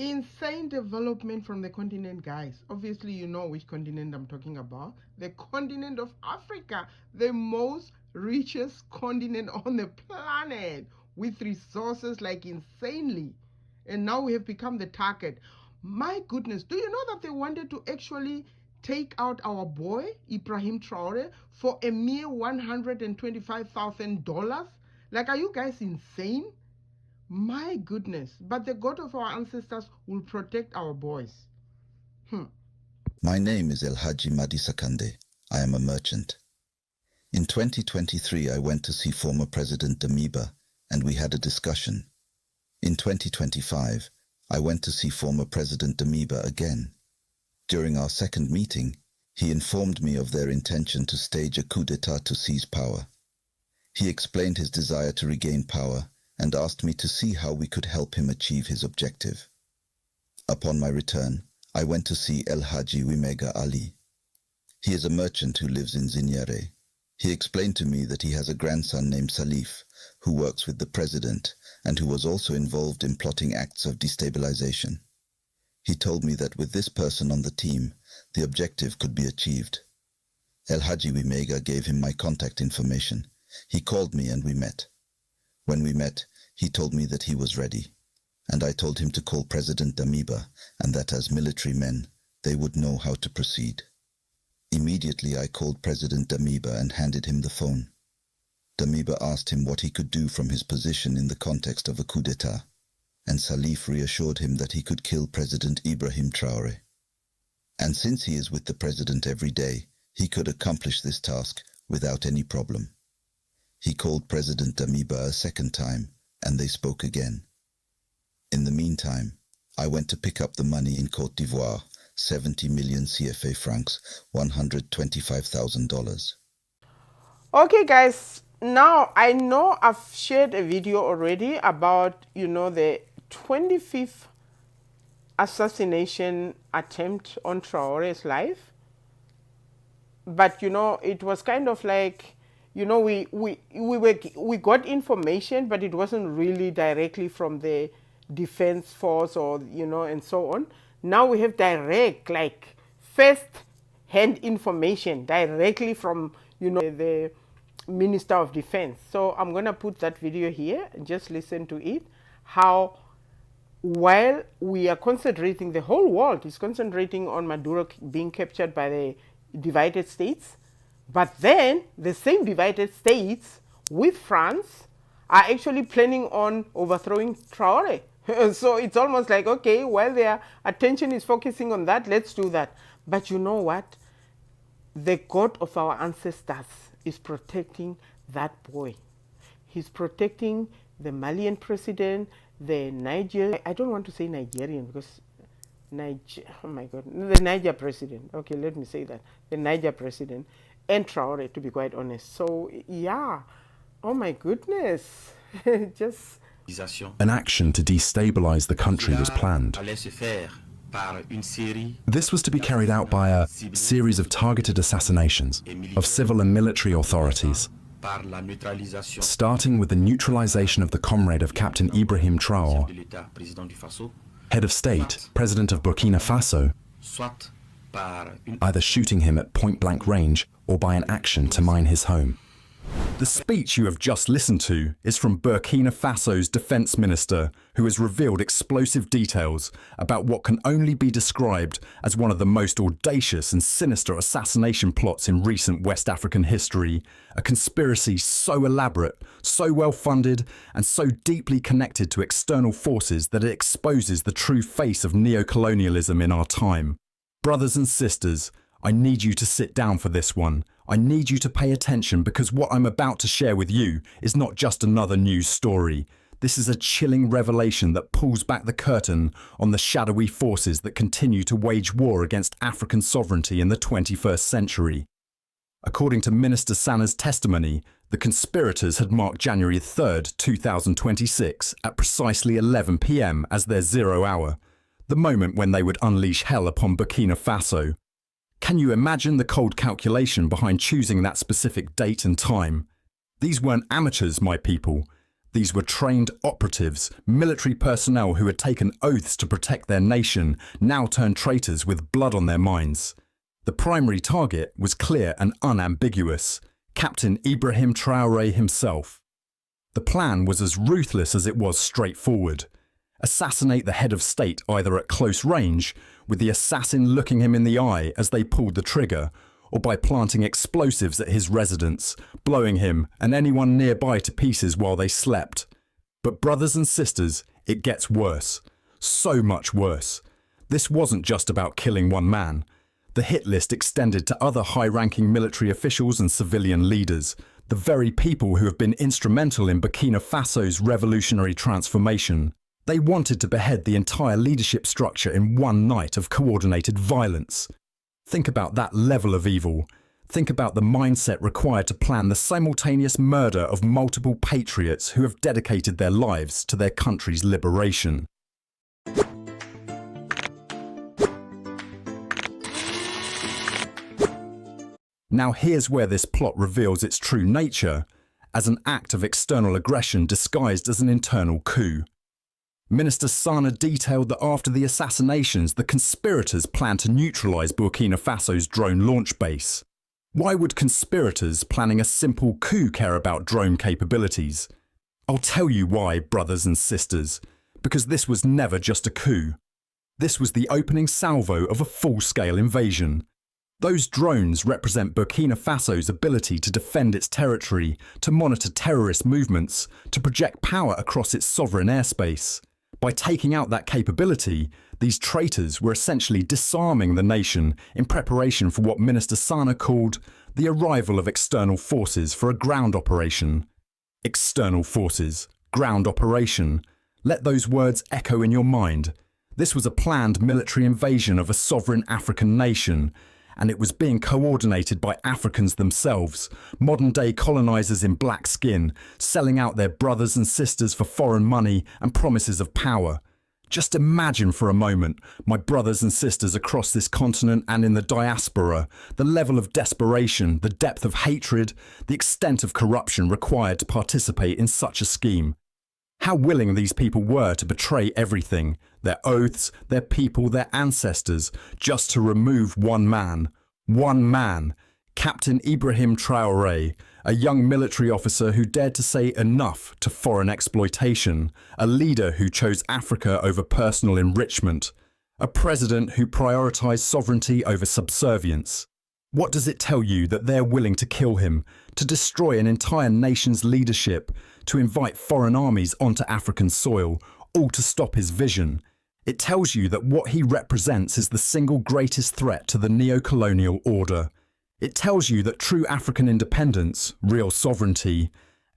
Insane development from the continent, guys. Obviously, you know which continent I'm talking about. The continent of Africa, the most richest continent on the planet, with resources like insanely. And now we have become the target. My goodness, do you know that they wanted to actually take out our boy, Ibrahim Traore, for a mere $125,000? Like, are you guys insane? My goodness. But the God of our ancestors will protect our boys. My name is El Haji Madi Sakande. I am a merchant. In 2023, I went to see former President Damiba, and we had a discussion. In 2025, I went to see former President Damiba again. During our second meeting, he informed me of their intention to stage a coup d'etat to seize power. He explained his desire to regain power and asked me to see how we could help him achieve his objective. Upon my return, I went to see El Haji Wimega Ali. He is a merchant who lives in Zinyare. He explained to me that he has a grandson named Salif, who works with the president and who was also involved in plotting acts of destabilization. He told me that with this person on the team, the objective could be achieved. El Haji Wimega gave him my contact information. He called me and we met. When we met, he told me that he was ready, and I told him to call President Damiba and that as military men, they would know how to proceed. Immediately I called President Damiba and handed him the phone. Damiba asked him what he could do from his position in the context of a coup d'etat, and Salif reassured him that he could kill President Ibrahim Traore. And since he is with the president every day, he could accomplish this task without any problem. He called President Damiba a second time, and they spoke again. In the meantime, I went to pick up the money in Côte d'Ivoire, 70 million CFA francs, $125,000. Okay, guys, now I know I've shared a video already about, the 25th assassination attempt on Traore's life. But, it was kind of like, we got information, but it wasn't really directly from the defense force or, and so on. Now we have direct, like, first-hand information directly from, the Minister of Defense. So I'm going to put that video here and just listen to it, how while we are concentrating, the whole world is concentrating on Maduro being captured by the divided states, but then the same divided states with France are actually planning on overthrowing Traore. So it's almost like, okay, while their attention is focusing on that, let's do that. But you know what? The God of our ancestors is protecting that boy. He's protecting the Malian president, the I don't want to say Nigerian because oh my God, the Niger president. Okay, let me say that. The Niger president and Traore, to be quite honest. So, yeah. Oh my goodness. Just... An action to destabilize the country was planned. This was to be carried out by a series of targeted assassinations of civil and military authorities, starting with the neutralization of the comrade of Captain Ibrahim Traore, head of state, president of Bukina Faso, either shooting him at point-blank range or by an action to mine his home. The speech you have just listened to is from Burkina Faso's defense minister, who has revealed explosive details about what can only be described as one of the most audacious and sinister assassination plots in recent West African history, a conspiracy so elaborate, so well-funded, and so deeply connected to external forces that it exposes the true face of neocolonialism in our time. Brothers and sisters, I need you to sit down for this one. I need you to pay attention because what I'm about to share with you is not just another news story. This is a chilling revelation that pulls back the curtain on the shadowy forces that continue to wage war against African sovereignty in the 21st century. According to Minister Sana's testimony, the conspirators had marked January 3rd, 2026 at precisely 11 p.m. as their 0 hour, the moment when they would unleash hell upon Burkina Faso. Can you imagine the cold calculation behind choosing that specific date and time? These weren't amateurs, my people. These were trained operatives, military personnel who had taken oaths to protect their nation, now turned traitors with blood on their minds. The primary target was clear and unambiguous: Captain Ibrahim Traoré himself. The plan was as ruthless as it was straightforward. Assassinate the head of state either at close range, with the assassin looking him in the eye as they pulled the trigger, or by planting explosives at his residence, blowing him and anyone nearby to pieces while they slept. But brothers and sisters, it gets worse. So much worse. This wasn't just about killing one man. The hit list extended to other high-ranking military officials and civilian leaders, the very people who have been instrumental in Bukina Faso's revolutionary transformation. They wanted to behead the entire leadership structure in one night of coordinated violence. Think about that level of evil. Think about the mindset required to plan the simultaneous murder of multiple patriots who have dedicated their lives to their country's liberation. Now here's where this plot reveals its true nature, as an act of external aggression disguised as an internal coup. Minister Sana detailed that after the assassinations, the conspirators planned to neutralize Burkina Faso's drone launch base. Why would conspirators planning a simple coup care about drone capabilities? I'll tell you why, brothers and sisters, because this was never just a coup. This was the opening salvo of a full-scale invasion. Those drones represent Burkina Faso's ability to defend its territory, to monitor terrorist movements, to project power across its sovereign airspace. By taking out that capability, these traitors were essentially disarming the nation in preparation for what Minister Sana called the arrival of external forces for a ground operation. External forces, ground operation. Let those words echo in your mind. This was a planned military invasion of a sovereign African nation, and it was being coordinated by Africans themselves, modern-day colonizers in black skin, selling out their brothers and sisters for foreign money and promises of power. Just imagine for a moment, my brothers and sisters across this continent and in the diaspora, the level of desperation, the depth of hatred, the extent of corruption required to participate in such a scheme. How willing these people were to betray everything, their oaths, their people, their ancestors, just to remove one man, Captain Ibrahim Traoré, a young military officer who dared to say enough to foreign exploitation, a leader who chose Africa over personal enrichment, a president who prioritized sovereignty over subservience. What does it tell you that they're willing to kill him, to destroy an entire nation's leadership, to invite foreign armies onto African soil, all to stop his vision? It tells you that what he represents is the single greatest threat to the neo-colonial order. It tells you that true African independence, real sovereignty,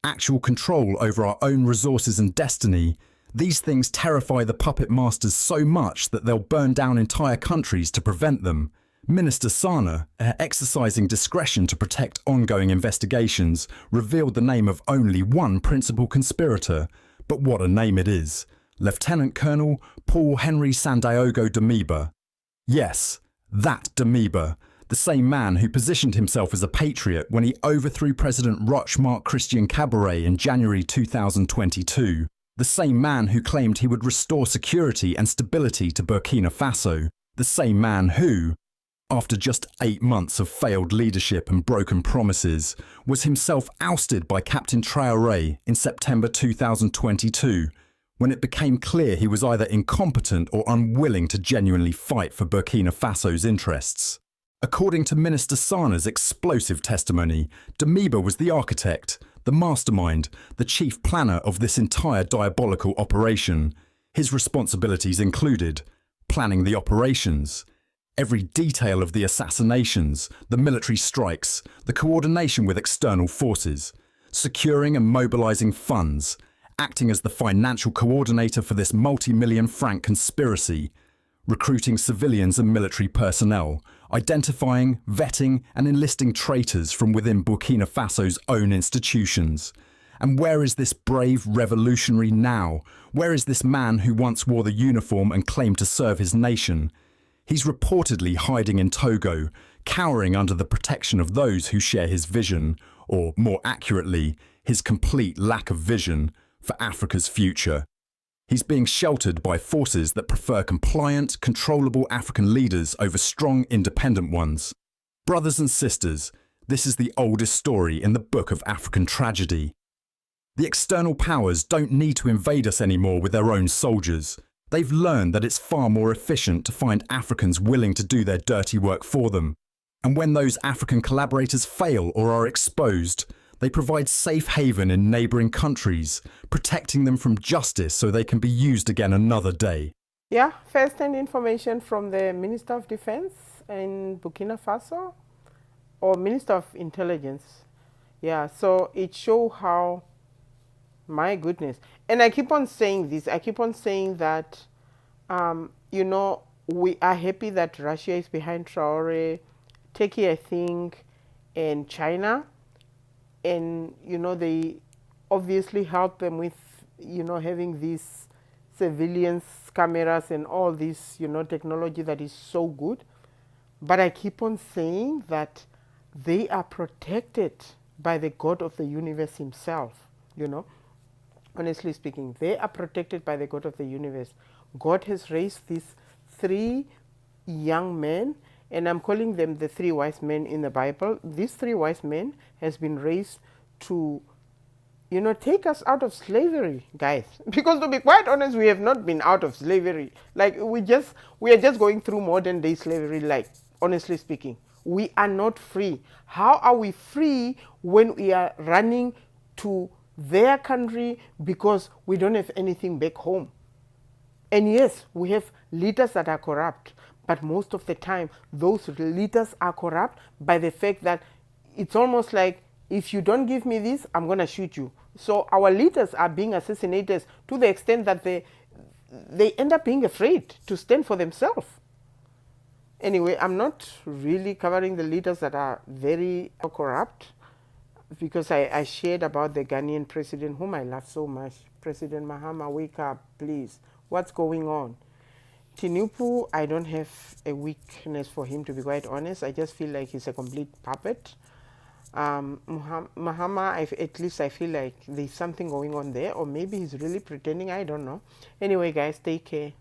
actual control over our own resources and destiny, these things terrify the puppet masters so much that they'll burn down entire countries to prevent them. Minister Sana, exercising discretion to protect ongoing investigations, revealed the name of only one principal conspirator. But what a name it is. Lieutenant Colonel Paul-Henri Damiba. Yes, that Damiba, the same man who positioned himself as a patriot when he overthrew President Roch-Marc Christian Kabore in January 2022. The same man who claimed he would restore security and stability to Burkina Faso. The same man who, after just 8 months of failed leadership and broken promises, was himself ousted by Captain Traoré in September 2022, when it became clear he was either incompetent or unwilling to genuinely fight for Burkina Faso's interests. According to Minister Sana's explosive testimony, Damiba was the architect, the mastermind, the chief planner of this entire diabolical operation. His responsibilities included planning the operations, every detail of the assassinations, the military strikes, the coordination with external forces, securing and mobilizing funds, acting as the financial coordinator for this multi-million franc conspiracy, recruiting civilians and military personnel, identifying, vetting and enlisting traitors from within Burkina Faso's own institutions. And where is this brave revolutionary now? Where is this man who once wore the uniform and claimed to serve his nation? He's reportedly hiding in Togo, cowering under the protection of those who share his vision, or more accurately, his complete lack of vision. for Africa's future. He's being sheltered by forces that prefer compliant, controllable African leaders over strong, independent ones. Brothers and sisters, this is the oldest story in the book of African tragedy. The external powers don't need to invade us anymore with their own soldiers. They've learned that it's far more efficient to find Africans willing to do their dirty work for them. And when those African collaborators fail or are exposed, they provide safe haven in neighbouring countries, protecting them from justice so they can be used again another day. Yeah, first-hand information from the Minister of Defense in Bukina Faso, or Minister of Intelligence. Yeah, so it shows how, my goodness. And I keep on saying this, I keep on saying that, you know, we are happy that Russia is behind TRAORE, Turkey, I think, and China. And, you know, they obviously help them with, you know, having these surveillance cameras and all this, you know, technology that is so good. But I keep on saying that they are protected by the God of the universe himself, you know. Honestly speaking, they are protected by the God of the universe. God has raised these 3 young men, and I'm calling them the 3 wise men in the Bible. These 3 wise men has been raised to, you know, take us out of slavery, guys. Because to be quite honest, we have not been out of slavery. Like we are just going through modern day slavery, like honestly speaking. We are not free. How are we free when we are running to their country because we don't have anything back home? And yes, we have leaders that are corrupt, but most of the time, those leaders are corrupt by the fact that it's almost like, if you don't give me this, I'm going to shoot you. So our leaders are being assassinated to the extent that they end up being afraid to stand for themselves. Anyway, I'm not really covering the leaders that are very corrupt, because I shared about the Ghanaian president, whom I love so much. President Mahama, wake up, please. What's going on? Tinubu, I don't have a weakness for him, to be quite honest. I just feel like he's a complete puppet. Mahama, at least I feel like there's something going on there, or maybe he's really pretending, I don't know. Anyway, guys, take care.